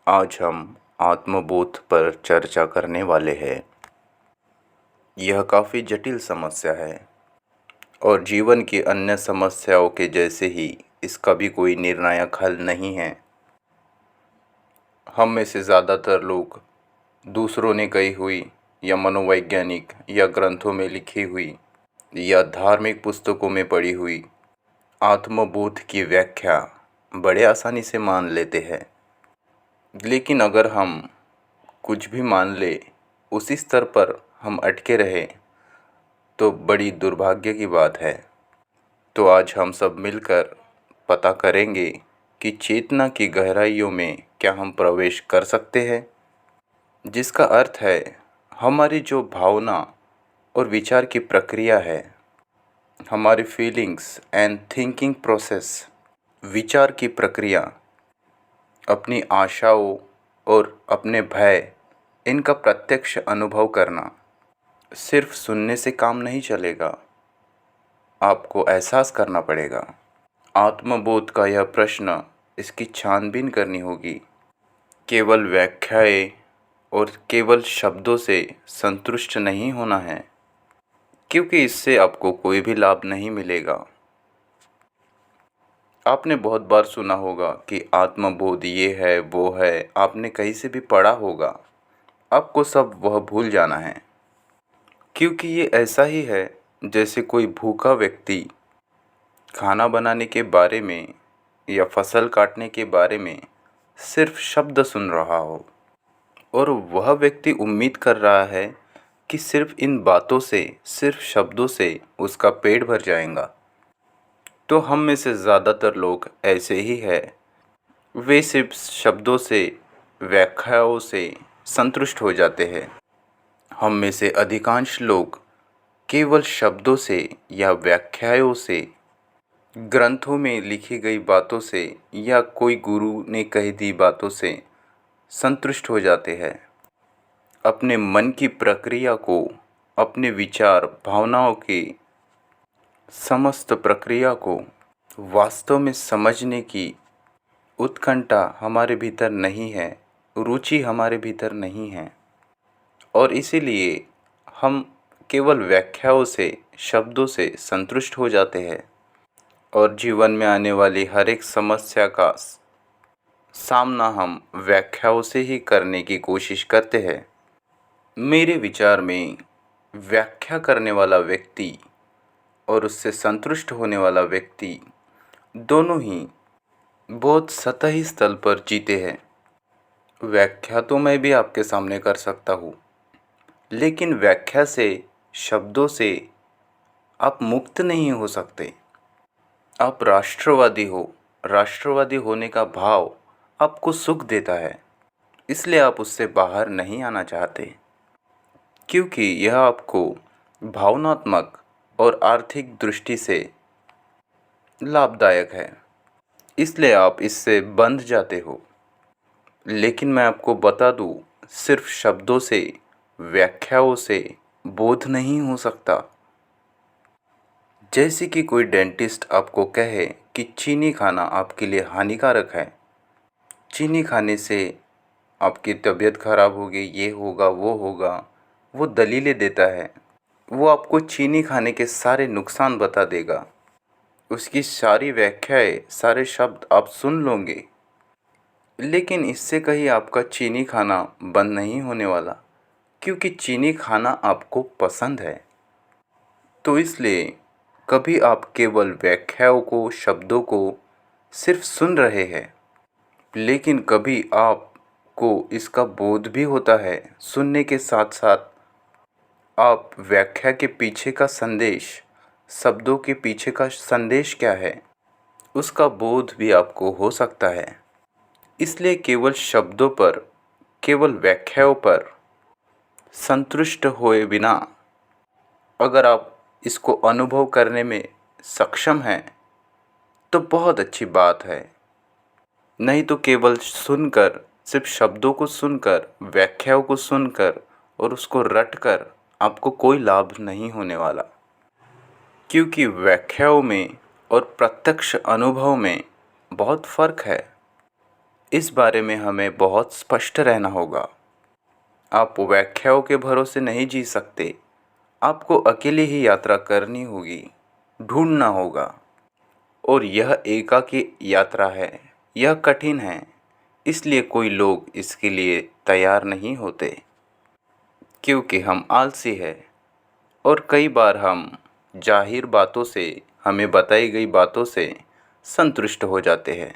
आज हम आत्मबोध पर चर्चा करने वाले हैं। यह काफ़ी जटिल समस्या है और जीवन की अन्य समस्याओं के जैसे ही इसका भी कोई निर्णायक हल नहीं है। हम में से ज़्यादातर लोग दूसरों ने कही हुई या मनोवैज्ञानिक या ग्रंथों में लिखी हुई या धार्मिक पुस्तकों में पढ़ी हुई आत्मबोध की व्याख्या बड़े आसानी से मान लेते हैं। लेकिन अगर हम कुछ भी मान ले, उसी स्तर पर हम अटके रहे तो बड़ी दुर्भाग्य की बात है। तो आज हम सब मिलकर पता करेंगे कि चेतना की गहराइयों में क्या हम प्रवेश कर सकते हैं, जिसका अर्थ है हमारी जो भावना और विचार की प्रक्रिया है, हमारी फीलिंग्स एंड थिंकिंग प्रोसेस, विचार की प्रक्रिया, अपनी आशाओं और अपने भय, इनका प्रत्यक्ष अनुभव करना। सिर्फ सुनने से काम नहीं चलेगा, आपको एहसास करना पड़ेगा। आत्मबोध का यह प्रश्न, इसकी छानबीन करनी होगी। केवल व्याख्याएं और केवल शब्दों से संतुष्ट नहीं होना है, क्योंकि इससे आपको कोई भी लाभ नहीं मिलेगा। आपने बहुत बार सुना होगा कि आत्मबोध ये है वो है, आपने कहीं से भी पढ़ा होगा। आपको सब वह भूल जाना है, क्योंकि ये ऐसा ही है जैसे कोई भूखा व्यक्ति खाना बनाने के बारे में या फसल काटने के बारे में सिर्फ शब्द सुन रहा हो और वह व्यक्ति उम्मीद कर रहा है कि सिर्फ इन बातों से, सिर्फ शब्दों से उसका पेट भर जाएगा। तो हम में से ज़्यादातर लोग ऐसे ही हैं। वे सिर्फ शब्दों से, व्याख्याओं से संतुष्ट हो जाते हैं। हम में से अधिकांश लोग केवल शब्दों से या व्याख्याओं से, ग्रंथों में लिखी गई बातों से या कोई गुरु ने कही दी बातों से संतुष्ट हो जाते हैं। अपने मन की प्रक्रिया को, अपने विचार भावनाओं की समस्त प्रक्रिया को वास्तव में समझने की उत्कंठा हमारे भीतर नहीं है, रुचि हमारे भीतर नहीं है, और इसीलिए हम केवल व्याख्याओं से, शब्दों से संतुष्ट हो जाते हैं और जीवन में आने वाली हर एक समस्या का सामना हम व्याख्याओं से ही करने की कोशिश करते हैं। मेरे विचार में व्याख्या करने वाला व्यक्ति और उससे संतुष्ट होने वाला व्यक्ति दोनों ही बहुत सतही स्तर पर जीते हैं। व्याख्या तो मैं भी आपके सामने कर सकता हूँ, लेकिन व्याख्या से, शब्दों से आप मुक्त नहीं हो सकते। आप राष्ट्रवादी हो, राष्ट्रवादी होने का भाव आपको सुख देता है, इसलिए आप उससे बाहर नहीं आना चाहते, क्योंकि यह आपको भावनात्मक और आर्थिक दृष्टि से लाभदायक है, इसलिए आप इससे बंध जाते हो। लेकिन मैं आपको बता दूं, सिर्फ शब्दों से, व्याख्याओं से बोध नहीं हो सकता। जैसे कि कोई डेंटिस्ट आपको कहे कि चीनी खाना आपके लिए हानिकारक है, चीनी खाने से आपकी तबीयत खराब होगी, ये होगा वो होगा, वो दलीलें देता है। वो आपको चीनी खाने के सारे नुकसान बता देगा, उसकी सारी व्याख्याएं, सारे शब्द आप सुन लोगे, लेकिन इससे कहीं आपका चीनी खाना बंद नहीं होने वाला, क्योंकि चीनी खाना आपको पसंद है। तो इसलिए कभी आप केवल व्याख्याओं को, शब्दों को सिर्फ सुन रहे हैं, लेकिन कभी आपको इसका बोध भी होता है। सुनने के साथ साथ आप व्याख्या के पीछे का संदेश, शब्दों के पीछे का संदेश क्या है, उसका बोध भी आपको हो सकता है। इसलिए केवल शब्दों पर, केवल व्याख्याओं पर संतुष्ट हुए बिना अगर आप इसको अनुभव करने में सक्षम हैं तो बहुत अच्छी बात है। नहीं तो केवल सुनकर, सिर्फ शब्दों को सुनकर, व्याख्याओं को सुनकर और उसको रटकर आपको कोई लाभ नहीं होने वाला, क्योंकि व्याख्याओं में और प्रत्यक्ष अनुभव में बहुत फ़र्क है। इस बारे में हमें बहुत स्पष्ट रहना होगा। आप व्याख्याओं के भरोसे नहीं जी सकते। आपको अकेले ही यात्रा करनी होगी, ढूंढना होगा। और यह एकाकी यात्रा है, यह कठिन है, इसलिए कोई लोग इसके लिए तैयार नहीं होते, क्योंकि हम आलसी हैं और कई बार हम जाहिर बातों से, हमें बताई गई बातों से संतुष्ट हो जाते हैं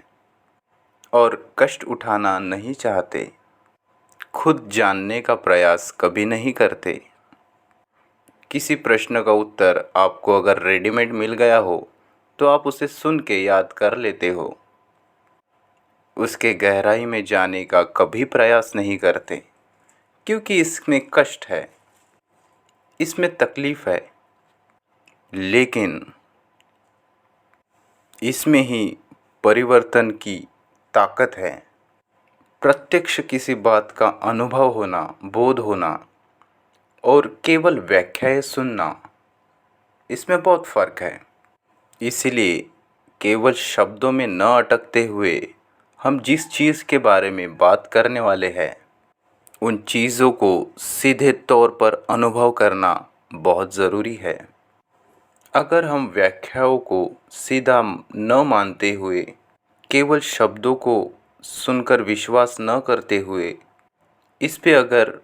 और कष्ट उठाना नहीं चाहते, खुद जानने का प्रयास कभी नहीं करते। किसी प्रश्न का उत्तर आपको अगर रेडीमेड मिल गया हो तो आप उसे सुन के याद कर लेते हो, उसके गहराई में जाने का कभी प्रयास नहीं करते, क्योंकि इसमें कष्ट है, इसमें तकलीफ है। लेकिन इसमें ही परिवर्तन की ताकत है। प्रत्यक्ष किसी बात का अनुभव होना, बोध होना और केवल व्याख्याएं सुनना, इसमें बहुत फ़र्क है। इसीलिए केवल शब्दों में न अटकते हुए हम जिस चीज़ के बारे में बात करने वाले हैं, उन चीज़ों को सीधे तौर पर अनुभव करना बहुत ज़रूरी है। अगर हम व्याख्याओं को सीधा न मानते हुए, केवल शब्दों को सुनकर विश्वास न करते हुए, इस पे अगर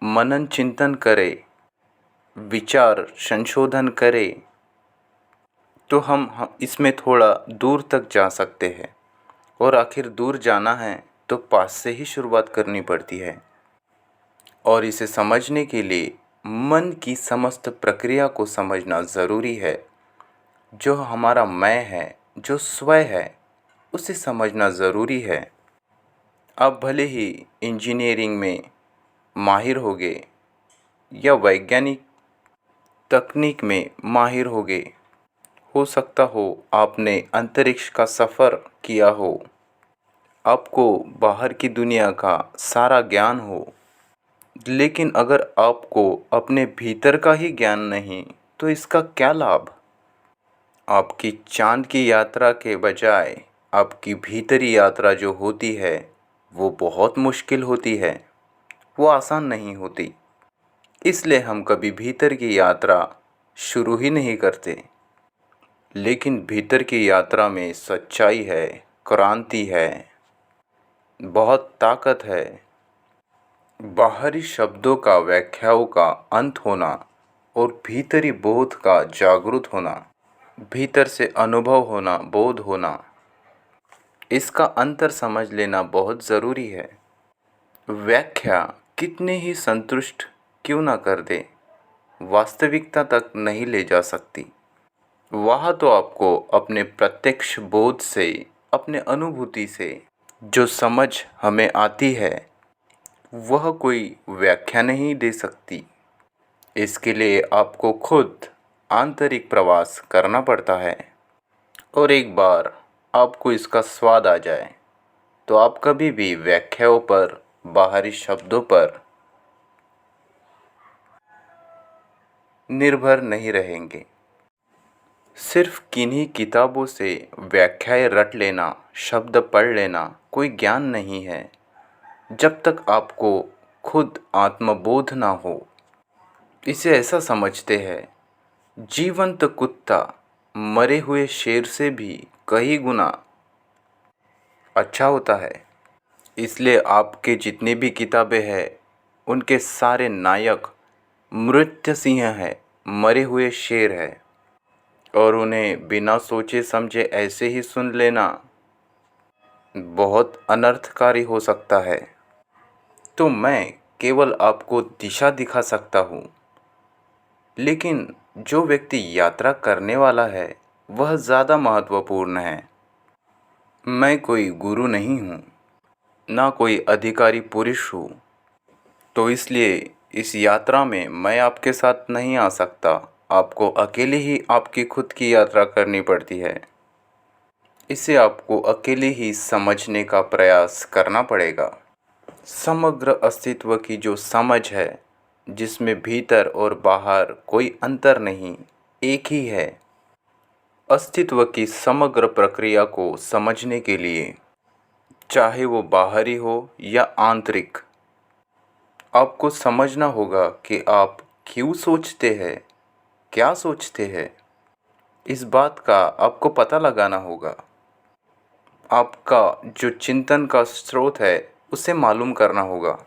मनन चिंतन करें, विचार संशोधन करें, तो हम इसमें थोड़ा दूर तक जा सकते हैं। और आखिर दूर जाना है तो पास से ही शुरुआत करनी पड़ती है। और इसे समझने के लिए मन की समस्त प्रक्रिया को समझना ज़रूरी है। जो हमारा मैं है, जो स्वयं है, उसे समझना ज़रूरी है। आप भले ही इंजीनियरिंग में माहिर होगे या वैज्ञानिक तकनीक में माहिर होगे, हो सकता हो आपने अंतरिक्ष का सफ़र किया हो, आपको बाहर की दुनिया का सारा ज्ञान हो, लेकिन अगर आपको अपने भीतर का ही ज्ञान नहीं तो इसका क्या लाभ। आपकी चाँद की यात्रा के बजाय आपकी भीतरी यात्रा जो होती है वो बहुत मुश्किल होती है, वो आसान नहीं होती। इसलिए हम कभी भीतर की यात्रा शुरू ही नहीं करते। लेकिन भीतर की यात्रा में सच्चाई है, क्रांति है, बहुत ताकत है। बाहरी शब्दों का, व्याख्याओं का अंत होना और भीतरी बोध का जागृत होना, भीतर से अनुभव होना, बोध होना, इसका अंतर समझ लेना बहुत ज़रूरी है। व्याख्या कितने ही संतुष्ट क्यों ना कर दे, वास्तविकता तक नहीं ले जा सकती। वह तो आपको अपने प्रत्यक्ष बोध से, अपने अनुभूति से जो समझ हमें आती है, वह कोई व्याख्या नहीं दे सकती। इसके लिए आपको खुद आंतरिक प्रवास करना पड़ता है। और एक बार आपको इसका स्वाद आ जाए तो आप कभी भी व्याख्याओं पर, बाहरी शब्दों पर निर्भर नहीं रहेंगे। सिर्फ किन्हीं किताबों से व्याख्याएं रट लेना, शब्द पढ़ लेना कोई ज्ञान नहीं है, जब तक आपको खुद आत्मबोध ना हो। इसे ऐसा समझते हैं, जीवंत कुत्ता मरे हुए शेर से भी कई गुना अच्छा होता है। इसलिए आपके जितनी भी किताबें हैं, उनके सारे नायक मृत्य सिंह है, मरे हुए शेर है, और उन्हें बिना सोचे समझे ऐसे ही सुन लेना बहुत अनर्थकारी हो सकता है। तो मैं केवल आपको दिशा दिखा सकता हूँ, लेकिन जो व्यक्ति यात्रा करने वाला है वह ज़्यादा महत्वपूर्ण है। मैं कोई गुरु नहीं हूँ, ना कोई अधिकारी पुरुष हूँ, तो इसलिए इस यात्रा में मैं आपके साथ नहीं आ सकता। आपको अकेले ही आपकी खुद की यात्रा करनी पड़ती है। इसे आपको अकेले ही समझने का प्रयास करना पड़ेगा। समग्र अस्तित्व की जो समझ है, जिसमें भीतर और बाहर कोई अंतर नहीं, एक ही है, अस्तित्व की समग्र प्रक्रिया को समझने के लिए चाहे वो बाहरी हो या आंतरिक। आपको समझना होगा कि आप क्यों सोचते हैं, क्या सोचते हैं। इस बात का आपको पता लगाना होगा। आपका जो चिंतन का स्रोत है उसे मालूम करना होगा।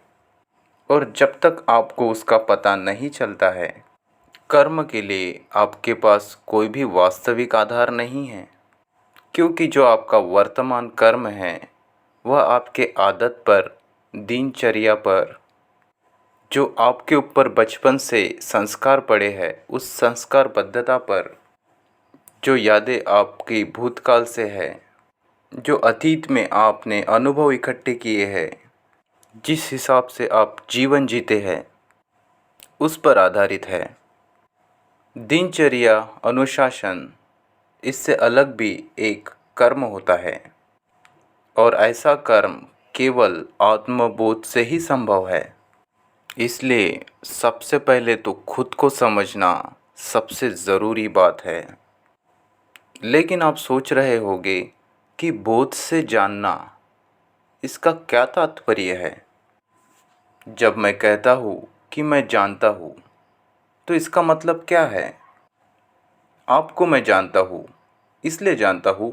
और जब तक आपको उसका पता नहीं चलता है, कर्म के लिए आपके पास कोई भी वास्तविक आधार नहीं है। क्योंकि जो आपका वर्तमान कर्म है वह आपके आदत पर, दिनचर्या पर, जो आपके ऊपर बचपन से संस्कार पड़े हैं उस संस्कार बद्धता पर, जो यादें आपकी भूतकाल से है, जो अतीत में आपने अनुभव इकट्ठे किए हैं, जिस हिसाब से आप जीवन जीते हैं उस पर आधारित है। दिनचर्या, अनुशासन, इससे अलग भी एक कर्म होता है। और ऐसा कर्म केवल आत्मबोध से ही संभव है। इसलिए सबसे पहले तो खुद को समझना सबसे ज़रूरी बात है। लेकिन आप सोच रहे होंगे कि बोध से जानना, इसका क्या तात्पर्य है। जब मैं कहता हूँ कि मैं जानता हूँ तो इसका मतलब क्या है। आपको मैं जानता हूँ, इसलिए जानता हूँ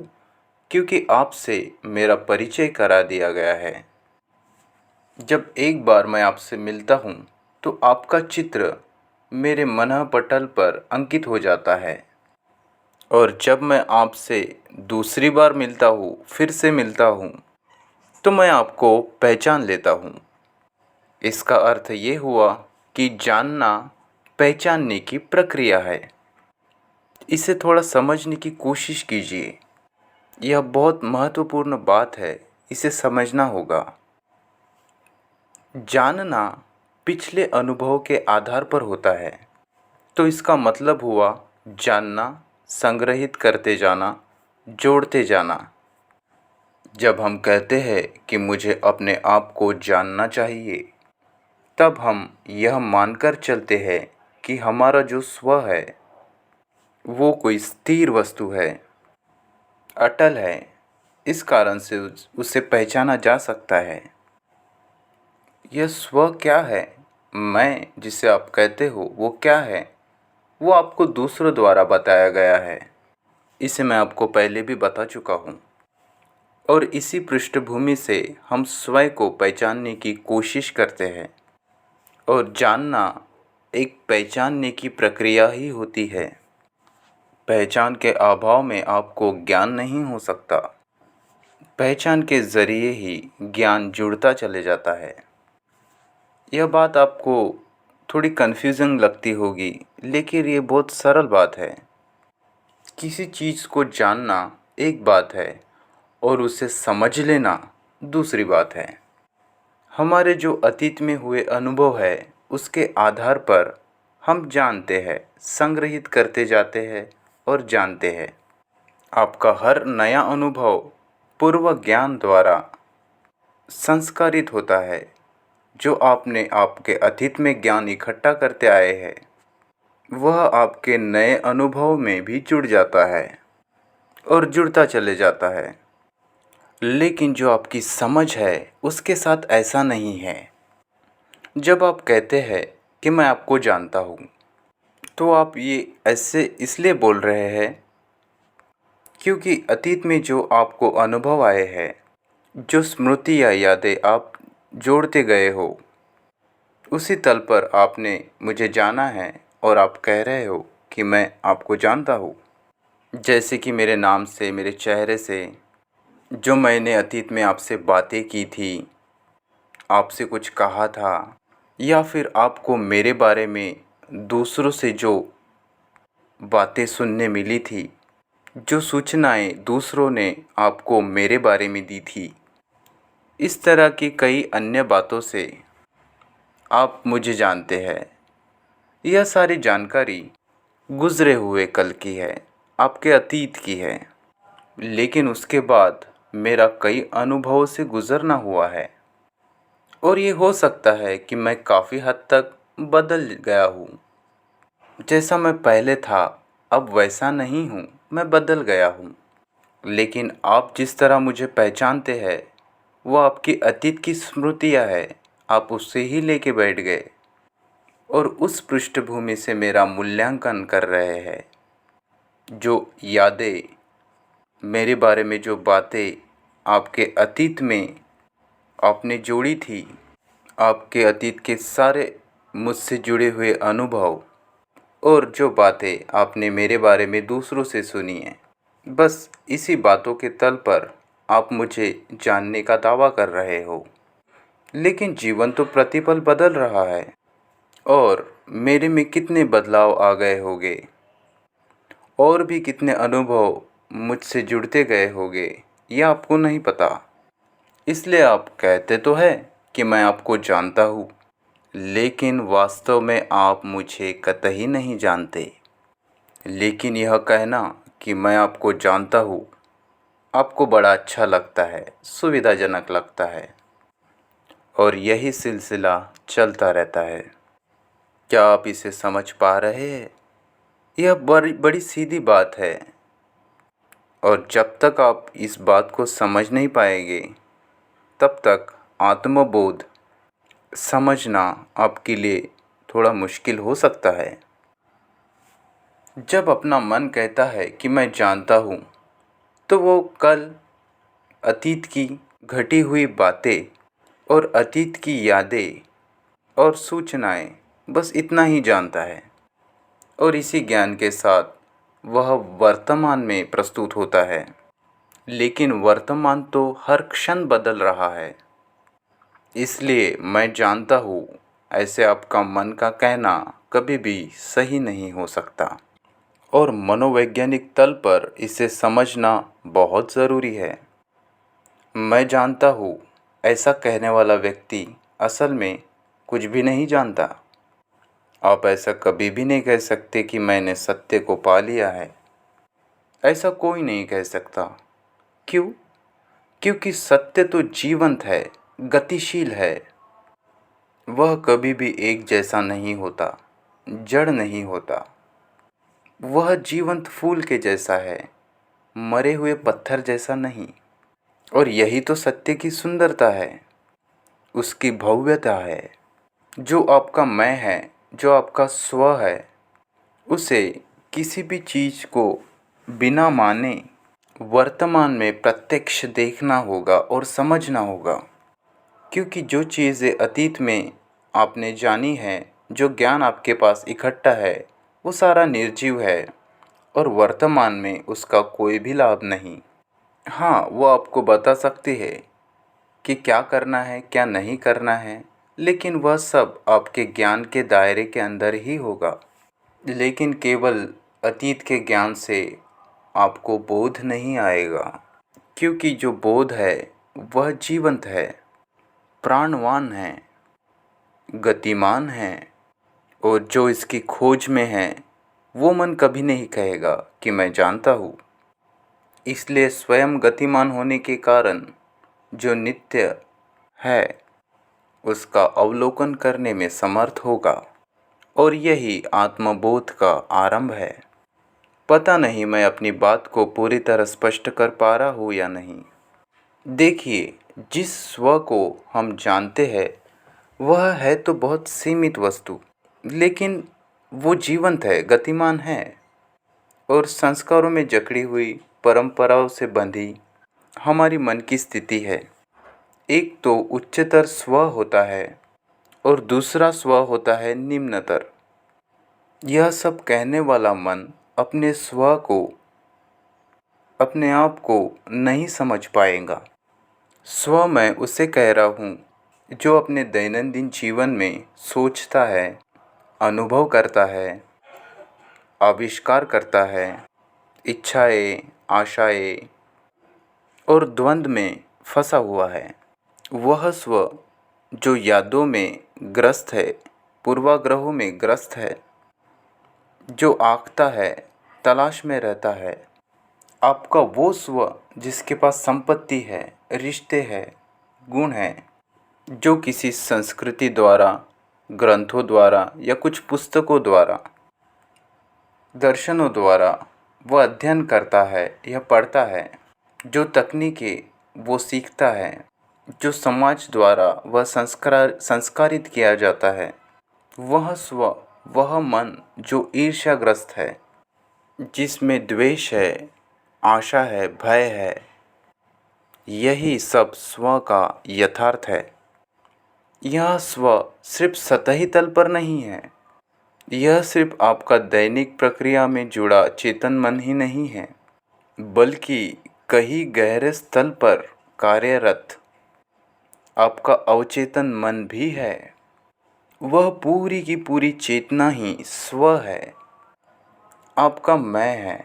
क्योंकि आपसे मेरा परिचय करा दिया गया है। जब एक बार मैं आपसे मिलता हूँ तो आपका चित्र मेरे मनःपटल पर अंकित हो जाता है। और जब मैं आपसे दूसरी बार मिलता हूँ, फिर से मिलता हूँ, तो मैं आपको पहचान लेता हूँ। इसका अर्थ ये हुआ कि जानना पहचानने की प्रक्रिया है। इसे थोड़ा समझने की कोशिश कीजिए। यह बहुत महत्वपूर्ण बात है, इसे समझना होगा। जानना पिछले अनुभव के आधार पर होता है। तो इसका मतलब हुआ जानना, संग्रहित करते जाना, जोड़ते जाना। जब हम कहते हैं कि मुझे अपने आप को जानना चाहिए, तब हम यह मानकर चलते हैं कि हमारा जो स्व है वो कोई स्थिर वस्तु है, अटल है। इस कारण से उसे पहचाना जा सकता है। यह स्व क्या है, मैं जिसे आप कहते हो वो क्या है, वो आपको दूसरों द्वारा बताया गया है। इसे मैं आपको पहले भी बता चुका हूँ। और इसी पृष्ठभूमि से हम स्वयं को पहचानने की कोशिश करते हैं। और जानना एक पहचानने की प्रक्रिया ही होती है। पहचान के अभाव में आपको ज्ञान नहीं हो सकता। पहचान के ज़रिए ही ज्ञान जुड़ता चले जाता है। यह बात आपको थोड़ी कन्फ्यूजिंग लगती होगी, लेकिन ये बहुत सरल बात है। किसी चीज़ को जानना एक बात है और उसे समझ लेना दूसरी बात है। हमारे जो अतीत में हुए अनुभव है उसके आधार पर हम जानते हैं, संग्रहित करते जाते हैं और जानते हैं। आपका हर नया अनुभव पूर्व ज्ञान द्वारा संस्कारित होता है। जो आपने आपके अतीत में ज्ञान इकट्ठा करते आए हैं वह आपके नए अनुभव में भी जुड़ जाता है और जुड़ता चले जाता है। लेकिन जो आपकी समझ है उसके साथ ऐसा नहीं है। जब आप कहते हैं कि मैं आपको जानता हूँ, तो आप ये ऐसे इसलिए बोल रहे हैं क्योंकि अतीत में जो आपको अनुभव आए हैं, जो स्मृति या यादें आप जोड़ते गए हो, उसी तल पर आपने मुझे जाना है और आप कह रहे हो कि मैं आपको जानता हूँ। जैसे कि मेरे नाम से, मेरे चेहरे से, जो मैंने अतीत में आपसे बातें की थी, आपसे कुछ कहा था, या फिर आपको मेरे बारे में दूसरों से जो बातें सुनने मिली थी, जो सूचनाएं दूसरों ने आपको मेरे बारे में दी थी, इस तरह की कई अन्य बातों से आप मुझे जानते हैं। यह सारी जानकारी गुज़रे हुए कल की है, आपके अतीत की है। लेकिन उसके बाद मेरा कई अनुभवों से गुज़रना हुआ है। और ये हो सकता है कि मैं काफ़ी हद तक बदल गया हूँ। जैसा मैं पहले था अब वैसा नहीं हूँ, मैं बदल गया हूँ। लेकिन आप जिस तरह मुझे पहचानते हैं वो आपकी अतीत की स्मृतियाँ है, आप उससे ही लेके बैठ गए और उस पृष्ठभूमि से मेरा मूल्यांकन कर रहे हैं। जो यादें, मेरे बारे में जो बातें आपके अतीत में आपने जोड़ी थी, आपके अतीत के सारे मुझसे जुड़े हुए अनुभव और जो बातें आपने मेरे बारे में दूसरों से सुनी हैं, बस इसी बातों के तल पर आप मुझे जानने का दावा कर रहे हो। लेकिन जीवन तो प्रतिपल बदल रहा है और मेरे में कितने बदलाव आ गए होंगे और भी कितने अनुभव मुझसे जुड़ते गए होंगे, ये आपको नहीं पता। इसलिए आप कहते तो है कि मैं आपको जानता हूँ, लेकिन वास्तव में आप मुझे कतई नहीं जानते। लेकिन यह कहना कि मैं आपको जानता हूँ आपको बड़ा अच्छा लगता है, सुविधाजनक लगता है और यही सिलसिला चलता रहता है। क्या आप इसे समझ पा रहे हैं? यह बड़ी बड़ी सीधी बात है और जब तक आप इस बात को समझ नहीं पाएंगे तब तक आत्मबोध समझना आपके लिए थोड़ा मुश्किल हो सकता है। जब अपना मन कहता है कि मैं जानता हूँ, तो वो कल अतीत की घटी हुई बातें और अतीत की यादें और सूचनाएं, बस इतना ही जानता है और इसी ज्ञान के साथ वह वर्तमान में प्रस्तुत होता है। लेकिन वर्तमान तो हर क्षण बदल रहा है, इसलिए मैं जानता हूँ ऐसे आपका मन का कहना कभी भी सही नहीं हो सकता और मनोवैज्ञानिक तल पर इसे समझना बहुत ज़रूरी है। मैं जानता हूँ ऐसा कहने वाला व्यक्ति असल में कुछ भी नहीं जानता। आप ऐसा कभी भी नहीं कह सकते कि मैंने सत्य को पा लिया है। ऐसा कोई नहीं कह सकता। क्यों? क्योंकि सत्य तो जीवंत है, गतिशील है। वह कभी भी एक जैसा नहीं होता, जड़ नहीं होता। वह जीवंत फूल के जैसा है, मरे हुए पत्थर जैसा नहीं। और यही तो सत्य की सुंदरता है, उसकी भव्यता है। जो आपका मैं है, जो आपका स्व है, उसे किसी भी चीज़ को बिना माने वर्तमान में प्रत्यक्ष देखना होगा और समझना होगा। क्योंकि जो चीज़ें अतीत में आपने जानी है, जो ज्ञान आपके पास इकट्ठा है, वो सारा निर्जीव है और वर्तमान में उसका कोई भी लाभ नहीं। हाँ, वो आपको बता सकती है कि क्या करना है, क्या नहीं करना है, लेकिन वह सब आपके ज्ञान के दायरे के अंदर ही होगा। लेकिन केवल अतीत के ज्ञान से आपको बोध नहीं आएगा, क्योंकि जो बोध है वह जीवंत है, प्राणवान है, गतिमान है और जो इसकी खोज में है वो मन कभी नहीं कहेगा कि मैं जानता हूँ। इसलिए स्वयं गतिमान होने के कारण जो नित्य है उसका अवलोकन करने में समर्थ होगा और यही आत्मबोध का आरंभ है। पता नहीं मैं अपनी बात को पूरी तरह स्पष्ट कर पा रहा हूँ या नहीं। देखिए, जिस स्व को हम जानते हैं वह है तो बहुत सीमित वस्तु, लेकिन वो जीवंत है, गतिमान है और संस्कारों में जकड़ी हुई परंपराओं से बंधी हमारी मन की स्थिति है। एक तो उच्चतर स्व होता है और दूसरा स्व होता है निम्नतर। यह सब कहने वाला मन अपने स्व को, अपने आप को नहीं समझ पाएगा। स्व मैं उसे कह रहा हूँ जो अपने दैनंदिन जीवन में सोचता है, अनुभव करता है, आविष्कार करता है, इच्छाएं, आशाएं और द्वंद्व में फंसा हुआ है। वह स्व जो यादों में ग्रस्त है, पूर्वाग्रहों में ग्रस्त है, जो आंकता है, तलाश में रहता है। आपका वो स्व जिसके पास संपत्ति है, रिश्ते हैं, गुण हैं, जो किसी संस्कृति द्वारा, ग्रंथों द्वारा या कुछ पुस्तकों द्वारा, दर्शनों द्वारा वह अध्ययन करता है या पढ़ता है, जो तकनीकें वो सीखता है, जो समाज द्वारा वह संस्कारित किया जाता है, वह स्व, वह मन जो ईर्ष्याग्रस्त है, जिसमें द्वेष है, आशा है, भय है, यही सब स्व का यथार्थ है। यह स्व सिर्फ सतही तल पर नहीं है, यह सिर्फ आपका दैनिक प्रक्रिया में जुड़ा चेतन मन ही नहीं है, बल्कि कहीं गहरे स्थल पर कार्यरत आपका अवचेतन मन भी है। वह पूरी की पूरी चेतना ही स्व है, आपका मैं है,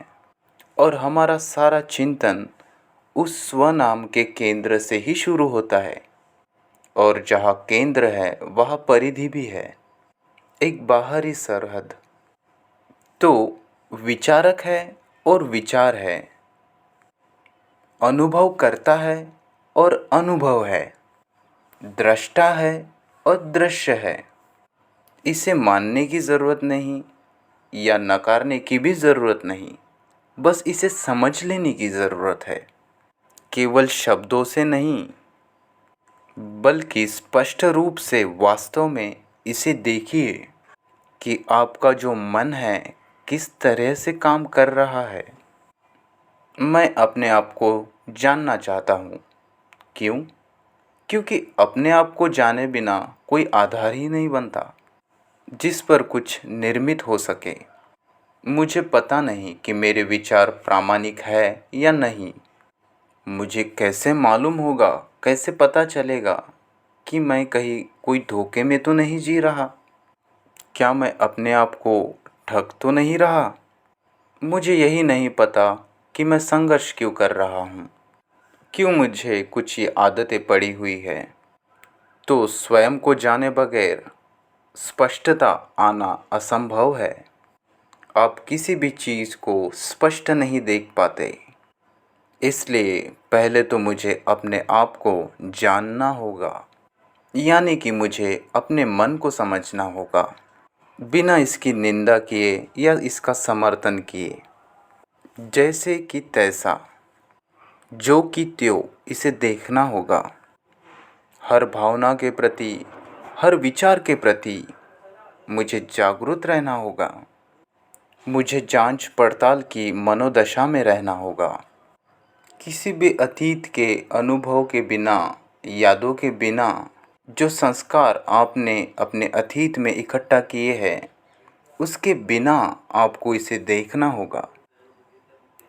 और हमारा सारा चिंतन उस स्व नाम के केंद्र से ही शुरू होता है। और जहाँ केंद्र है वहाँ परिधि भी है, एक बाहरी सरहद। तो विचारक है और विचार है, अनुभव करता है और अनुभव है, दृष्टा है और दृश्य है। इसे मानने की ज़रूरत नहीं या नकारने की भी ज़रूरत नहीं, बस इसे समझ लेने की ज़रूरत है। केवल शब्दों से नहीं, बल्कि स्पष्ट रूप से वास्तव में इसे देखिए कि आपका जो मन है किस तरह से काम कर रहा है। मैं अपने आप को जानना चाहता हूँ। क्यों? क्योंकि अपने आप को जाने बिना कोई आधार ही नहीं बनता जिस पर कुछ निर्मित हो सके। मुझे पता नहीं कि मेरे विचार प्रामाणिक है या नहीं। मुझे कैसे मालूम होगा, कैसे पता चलेगा कि मैं कहीं कोई धोखे में तो नहीं जी रहा? क्या मैं अपने आप को ठग तो नहीं रहा? मुझे यही नहीं पता कि मैं संघर्ष क्यों कर रहा हूँ, क्यों मुझे कुछ ये आदतें पड़ी हुई है। तो स्वयं को जाने बगैर स्पष्टता आना असंभव है। आप किसी भी चीज़ को स्पष्ट नहीं देख पाते। इसलिए पहले तो मुझे अपने आप को जानना होगा, यानी कि मुझे अपने मन को समझना होगा, बिना इसकी निंदा किए या इसका समर्थन किए। जैसे कि तैसा, जो कि त्यों, इसे देखना होगा। हर भावना के प्रति, हर विचार के प्रति मुझे जागरूक रहना होगा। मुझे जांच पड़ताल की मनोदशा में रहना होगा। किसी भी अतीत के अनुभव के बिना, यादों के बिना, जो संस्कार आपने अपने अतीत में इकट्ठा किए हैं, उसके बिना आपको इसे देखना होगा।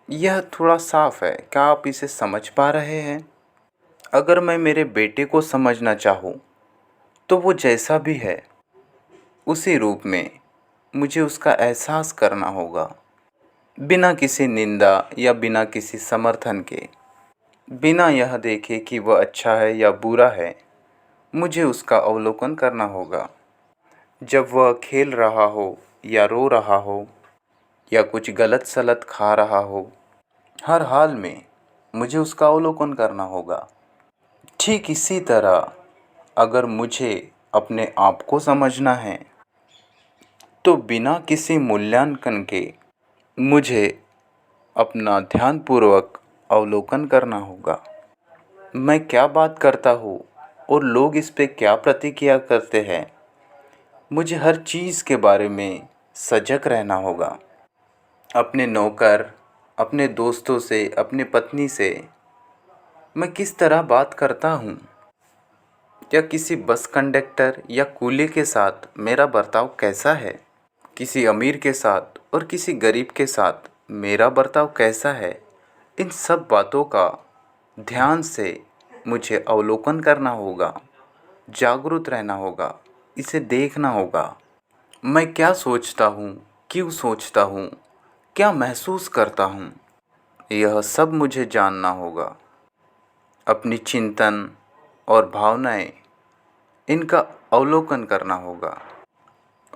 यह थोड़ा साफ है, क्या आप इसे समझ पा रहे हैं? अगर मैं मेरे बेटे को समझना चाहूँ तो वो जैसा भी है उसी रूप में मुझे उसका एहसास करना होगा, बिना किसी निंदा या बिना किसी समर्थन के। बिना यह देखे कि वह अच्छा है या बुरा है, मुझे उसका अवलोकन करना होगा। जब वह खेल रहा हो या रो रहा हो या कुछ गलत सलत खा रहा हो, हर हाल में मुझे उसका अवलोकन करना होगा। ठीक इसी तरह अगर मुझे अपने आप को समझना है तो बिना किसी मूल्यांकन के मुझे अपना ध्यानपूर्वक अवलोकन करना होगा। मैं क्या बात करता हूँ और लोग इस पे क्या प्रतिक्रिया करते हैं, मुझे हर चीज़ के बारे में सजग रहना होगा। अपने नौकर, अपने दोस्तों से, अपनी पत्नी से मैं किस तरह बात करता हूँ, या किसी बस कंडक्टर या कूली के साथ मेरा बर्ताव कैसा है, किसी अमीर के साथ और किसी गरीब के साथ मेरा बर्ताव कैसा है, इन सब बातों का ध्यान से मुझे अवलोकन करना होगा, जागरूक रहना होगा, इसे देखना होगा। मैं क्या सोचता हूँ, क्यों सोचता हूँ, क्या महसूस करता हूँ, यह सब मुझे जानना होगा। अपनी चिंतन और भावनाएं, इनका अवलोकन करना होगा।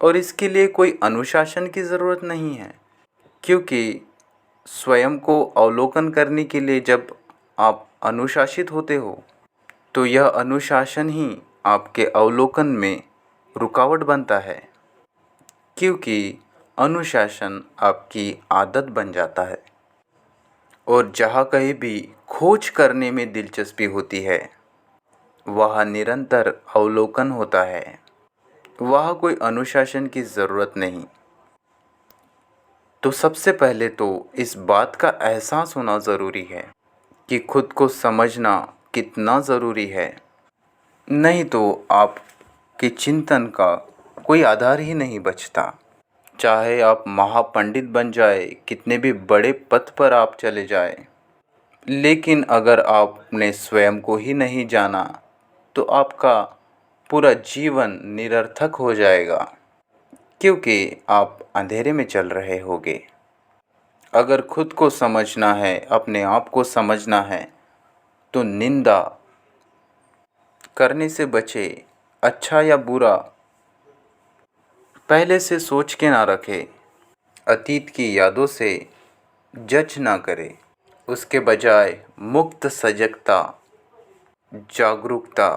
और इसके लिए कोई अनुशासन की ज़रूरत नहीं है, क्योंकि स्वयं को अवलोकन करने के लिए जब आप अनुशासित होते हो तो यह अनुशासन ही आपके अवलोकन में रुकावट बनता है, क्योंकि अनुशासन आपकी आदत बन जाता है। और जहाँ कहीं भी खोज करने में दिलचस्पी होती है, वह निरंतर अवलोकन होता है। वह कोई अनुशासन की ज़रूरत नहीं। तो सबसे पहले तो इस बात का एहसास होना ज़रूरी है कि खुद को समझना कितना ज़रूरी है। नहीं तो आपके चिंतन का कोई आधार ही नहीं बचता। चाहे आप महापंडित बन जाए, कितने भी बड़े पद पर आप चले जाए, लेकिन अगर आपने स्वयं को ही नहीं जाना तो आपका पूरा जीवन निरर्थक हो जाएगा, क्योंकि आप अंधेरे में चल रहे होगे। अगर खुद को समझना है, अपने आप को समझना है, तो निंदा करने से बचे। अच्छा या बुरा पहले से सोच के ना रखे। अतीत की यादों से जज ना करे। उसके बजाय मुक्त सजगता, जागरूकता,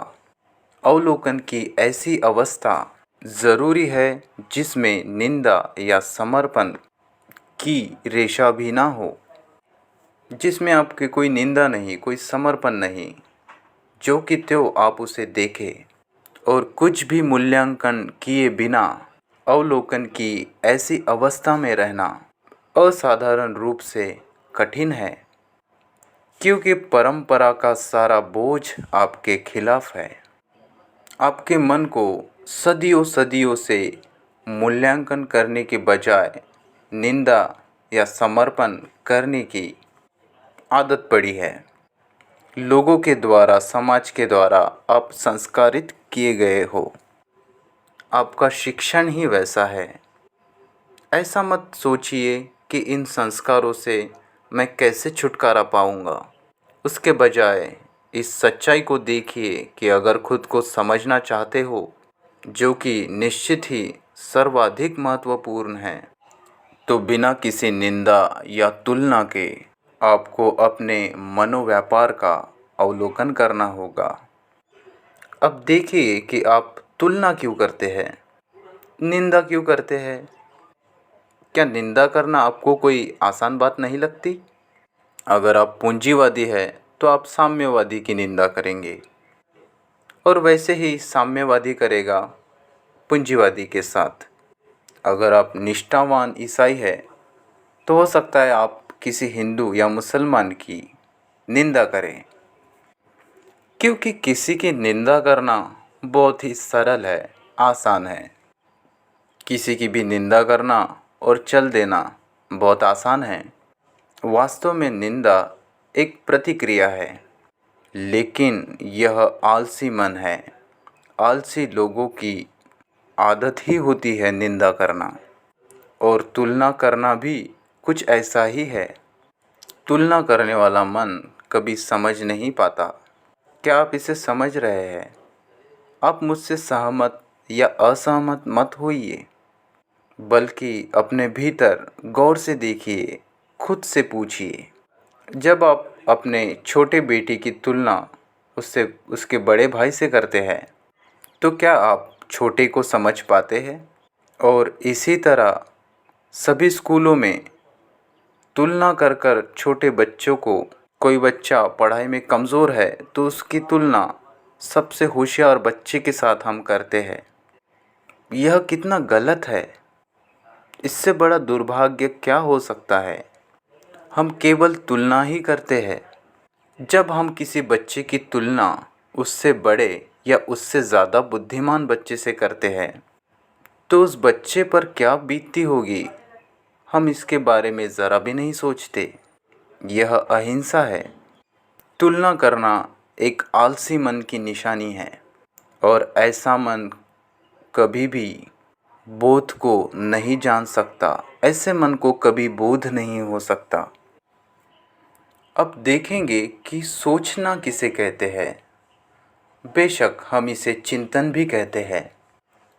अवलोकन की ऐसी अवस्था ज़रूरी है जिसमें निंदा या समर्पण की रेशा भी ना हो, जिसमें आपकी कोई निंदा नहीं, कोई समर्पण नहीं, जो कि त्यों आप उसे देखें और कुछ भी मूल्यांकन किए बिना अवलोकन की ऐसी अवस्था में रहना असाधारण रूप से कठिन है, क्योंकि परंपरा का सारा बोझ आपके खिलाफ है। आपके मन को सदियों सदियों से मूल्यांकन करने के बजाय निंदा या समर्पण करने की आदत पड़ी है। लोगों के द्वारा, समाज के द्वारा आप संस्कारित किए गए हो। आपका शिक्षण ही वैसा है। ऐसा मत सोचिए कि इन संस्कारों से मैं कैसे छुटकारा पाऊंगा। उसके बजाय इस सच्चाई को देखिए कि अगर खुद को समझना चाहते हो, जो कि निश्चित ही सर्वाधिक महत्वपूर्ण है, तो बिना किसी निंदा या तुलना के आपको अपने मनोव्यापार का अवलोकन करना होगा। अब देखिए कि आप तुलना क्यों करते हैं, निंदा क्यों करते हैं। क्या निंदा करना आपको कोई आसान बात नहीं लगती? अगर आप पूंजीवादी हैं तो आप साम्यवादी की निंदा करेंगे, और वैसे ही साम्यवादी करेगा पूंजीवादी के साथ। अगर आप निष्ठावान ईसाई हैं तो हो सकता है आप किसी हिंदू या मुसलमान की निंदा करें, क्योंकि किसी की निंदा करना बहुत ही सरल है, आसान है। किसी की भी निंदा करना और चल देना बहुत आसान है। वास्तव में निंदा एक प्रतिक्रिया है, लेकिन यह आलसी मन है। आलसी लोगों की आदत ही होती है निंदा करना, और तुलना करना भी कुछ ऐसा ही है। तुलना करने वाला मन कभी समझ नहीं पाता। क्या आप इसे समझ रहे हैं? आप मुझसे सहमत या असहमत मत होइए, बल्कि अपने भीतर गौर से देखिए, खुद से पूछिए। जब आप अपने छोटे बेटे की तुलना उससे, उसके बड़े भाई से करते हैं, तो क्या आप छोटे को समझ पाते हैं? और इसी तरह सभी स्कूलों में तुलना कर कर छोटे बच्चों को, कोई बच्चा पढ़ाई में कमज़ोर है तो उसकी तुलना सबसे होशियार बच्चे के साथ हम करते हैं। यह कितना गलत है। इससे बड़ा दुर्भाग्य क्या हो सकता है। हम केवल तुलना ही करते हैं। जब हम किसी बच्चे की तुलना उससे बड़े या उससे ज़्यादा बुद्धिमान बच्चे से करते हैं, तो उस बच्चे पर क्या बीतती होगी, हम इसके बारे में ज़रा भी नहीं सोचते। यह अहिंसा है। तुलना करना एक आलसी मन की निशानी है, और ऐसा मन कभी भी बोध को नहीं जान सकता। ऐसे मन को कभी बोध नहीं हो सकता। अब देखेंगे कि सोचना किसे कहते हैं। बेशक हम इसे चिंतन भी कहते हैं।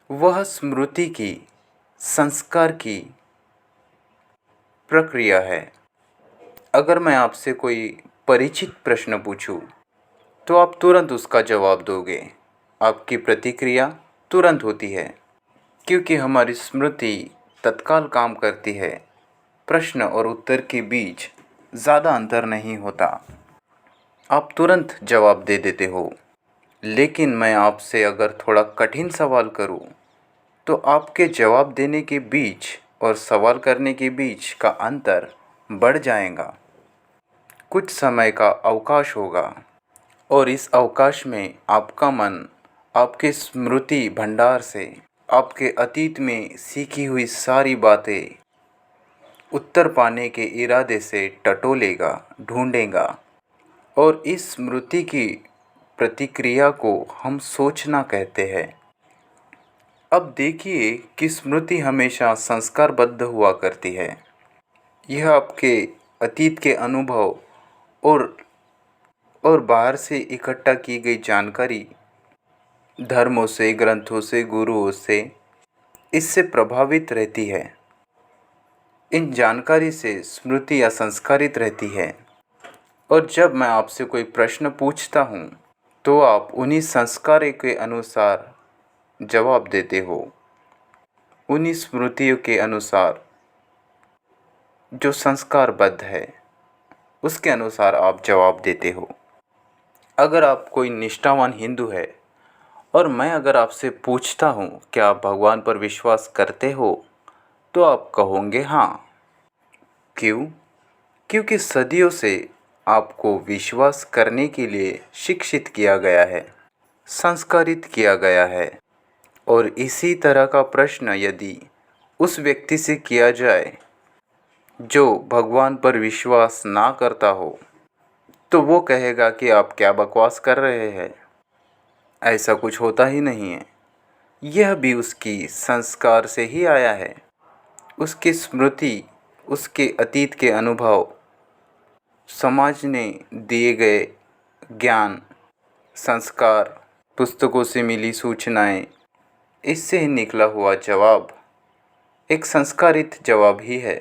वह स्मृति की, संस्कार की प्रक्रिया है। अगर मैं आपसे कोई परिचित प्रश्न पूछूं, तो आप तुरंत उसका जवाब दोगे। आपकी प्रतिक्रिया तुरंत होती है, क्योंकि हमारी स्मृति तत्काल काम करती है। प्रश्न और उत्तर के बीच ज़्यादा अंतर नहीं होता। आप तुरंत जवाब दे देते हो। लेकिन मैं आपसे अगर थोड़ा कठिन सवाल करूं, तो आपके जवाब देने के बीच और सवाल करने के बीच का अंतर बढ़ जाएगा। कुछ समय का अवकाश होगा और इस अवकाश में आपका मन आपके स्मृति भंडार से आपके अतीत में सीखी हुई सारी बातें उत्तर पाने के इरादे से टटोलेगा, ढूंढेगा। और इस स्मृति की प्रतिक्रिया को हम सोचना कहते हैं। अब देखिए कि स्मृति हमेशा संस्कारबद्ध हुआ करती है। यह आपके अतीत के अनुभव और बाहर से इकट्ठा की गई जानकारी, धर्मों से, ग्रंथों से, गुरुओं से, इससे प्रभावित रहती है। इन जानकारी से स्मृति या संस्कारित रहती है। और जब मैं आपसे कोई प्रश्न पूछता हूँ, तो आप उन्हीं संस्कारों के अनुसार जवाब देते हो, उन्हीं स्मृतियों के अनुसार जो संस्कारबद्ध है, उसके अनुसार आप जवाब देते हो। अगर आप कोई निष्ठावान हिंदू है और मैं अगर आपसे पूछता हूँ क्या आप भगवान पर विश्वास करते हो, तो आप कहोगे हाँ। क्यों? क्योंकि सदियों से आपको विश्वास करने के लिए शिक्षित किया गया है, संस्कारित किया गया है। और इसी तरह का प्रश्न यदि उस व्यक्ति से किया जाए जो भगवान पर विश्वास ना करता हो, तो वो कहेगा कि आप क्या बकवास कर रहे हैं, ऐसा कुछ होता ही नहीं है। यह भी उसकी संस्कार से ही आया है। उसकी स्मृति, उसके अतीत के अनुभव, समाज ने दिए गए ज्ञान, संस्कार, पुस्तकों से मिली सूचनाएं, इससे ही निकला हुआ जवाब एक संस्कारित जवाब ही है।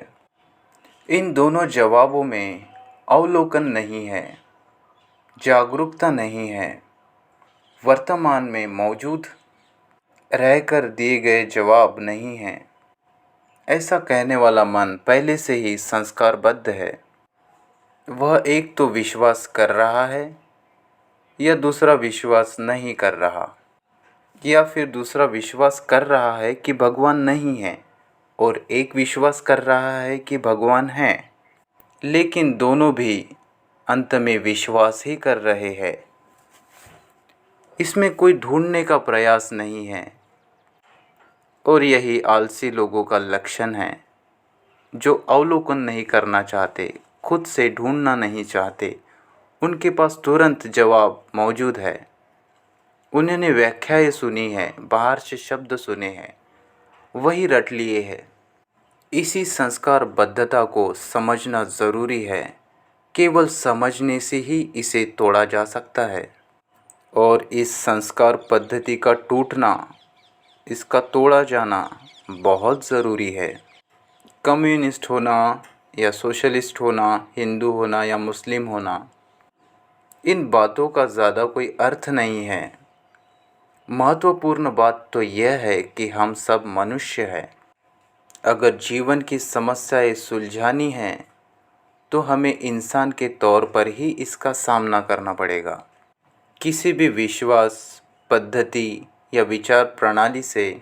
इन दोनों जवाबों में अवलोकन नहीं है, जागरूकता नहीं है। वर्तमान में मौजूद रहकर दिए गए जवाब नहीं हैं। ऐसा कहने वाला मन पहले से ही संस्कारबद्ध है। वह एक तो विश्वास कर रहा है या दूसरा विश्वास नहीं कर रहा, या फिर दूसरा विश्वास कर रहा है कि भगवान नहीं है और एक विश्वास कर रहा है कि भगवान है। लेकिन दोनों भी अंत में विश्वास ही कर रहे हैं। इसमें कोई ढूंढने का प्रयास नहीं है। और यही आलसी लोगों का लक्षण है, जो अवलोकन नहीं करना चाहते, खुद से ढूंढना नहीं चाहते। उनके पास तुरंत जवाब मौजूद है। उन्होंने व्याख्याएं सुनी है, बाहर से शब्द सुने हैं, वही रट लिए हैं। इसी संस्कारबद्धता को समझना ज़रूरी है। केवल समझने से ही इसे तोड़ा जा सकता है। और इस संस्कार पद्धति का टूटना, इसका तोड़ा जाना बहुत ज़रूरी है। कम्युनिस्ट होना या सोशलिस्ट होना, हिंदू होना या मुस्लिम होना, इन बातों का ज़्यादा कोई अर्थ नहीं है। महत्वपूर्ण बात तो यह है कि हम सब मनुष्य हैं। अगर जीवन की समस्याएं सुलझानी हैं, तो हमें इंसान के तौर पर ही इसका सामना करना पड़ेगा। किसी भी विश्वास, पद्धति या विचार प्रणाली से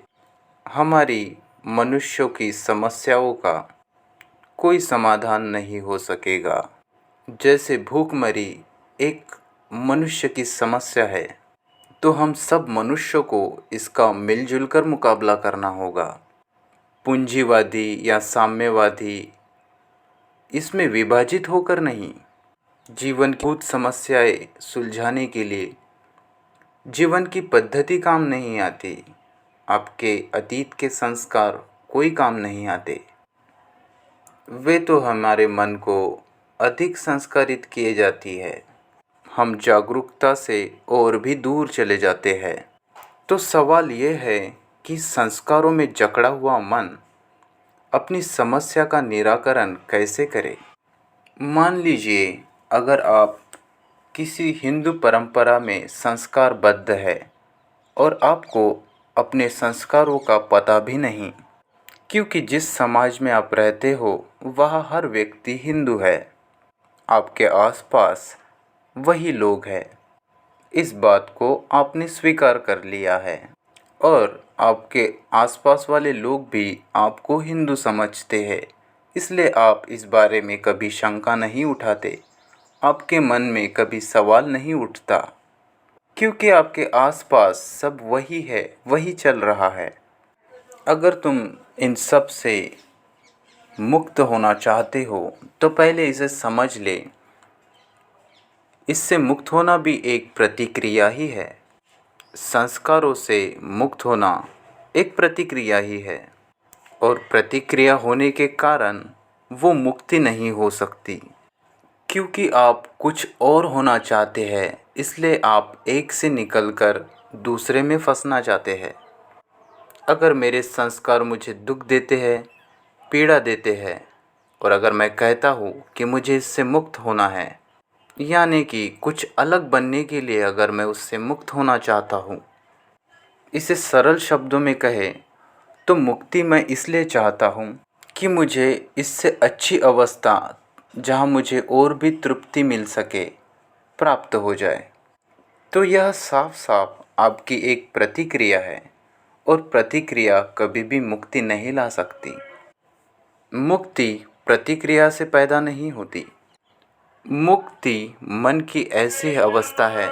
हमारी मनुष्यों की समस्याओं का कोई समाधान नहीं हो सकेगा। जैसे भूखमरी एक मनुष्य की समस्या है, तो हम सब मनुष्यों को इसका मिलजुल कर मुकाबला करना होगा। पूंजीवादी या साम्यवादी, इसमें विभाजित होकर नहीं। जीवन की बहुत समस्याएं सुलझाने के लिए जीवन की पद्धति काम नहीं आती, आपके अतीत के संस्कार कोई काम नहीं आते। वे तो हमारे मन को अधिक संस्कारित किए जाती है। हम जागरूकता से और भी दूर चले जाते हैं। तो सवाल ये है कि संस्कारों में जकड़ा हुआ मन अपनी समस्या का निराकरण कैसे करे। मान लीजिए अगर आप किसी हिंदू परंपरा में संस्कारबद्ध है और आपको अपने संस्कारों का पता भी नहीं, क्योंकि जिस समाज में आप रहते हो वहाँ हर व्यक्ति हिंदू है, आपके आसपास वही लोग हैं। इस बात को आपने स्वीकार कर लिया है और आपके आसपास वाले लोग भी आपको हिंदू समझते हैं, इसलिए आप इस बारे में कभी शंका नहीं उठाते, आपके मन में कभी सवाल नहीं उठता, क्योंकि आपके आसपास सब वही है, वही चल रहा है। अगर तुम इन सब से मुक्त होना चाहते हो तो पहले इसे समझ ले, इससे मुक्त होना भी एक प्रतिक्रिया ही है। संस्कारों से मुक्त होना एक प्रतिक्रिया ही है और प्रतिक्रिया होने के कारण वो मुक्ति नहीं हो सकती, क्योंकि आप कुछ और होना चाहते हैं, इसलिए आप एक से निकलकर दूसरे में फंसना चाहते हैं। अगर मेरे संस्कार मुझे दुख देते हैं, पीड़ा देते हैं, और अगर मैं कहता हूँ कि मुझे इससे मुक्त होना है, यानी कि कुछ अलग बनने के लिए अगर मैं उससे मुक्त होना चाहता हूँ, इसे सरल शब्दों में कहे तो मुक्ति मैं इसलिए चाहता हूँ कि मुझे इससे अच्छी अवस्था, जहाँ मुझे और भी तृप्ति मिल सके, प्राप्त हो जाए। तो यह साफ साफ आपकी एक प्रतिक्रिया है और प्रतिक्रिया कभी भी मुक्ति नहीं ला सकती। मुक्ति प्रतिक्रिया से पैदा नहीं होती। मुक्ति मन की ऐसी अवस्था है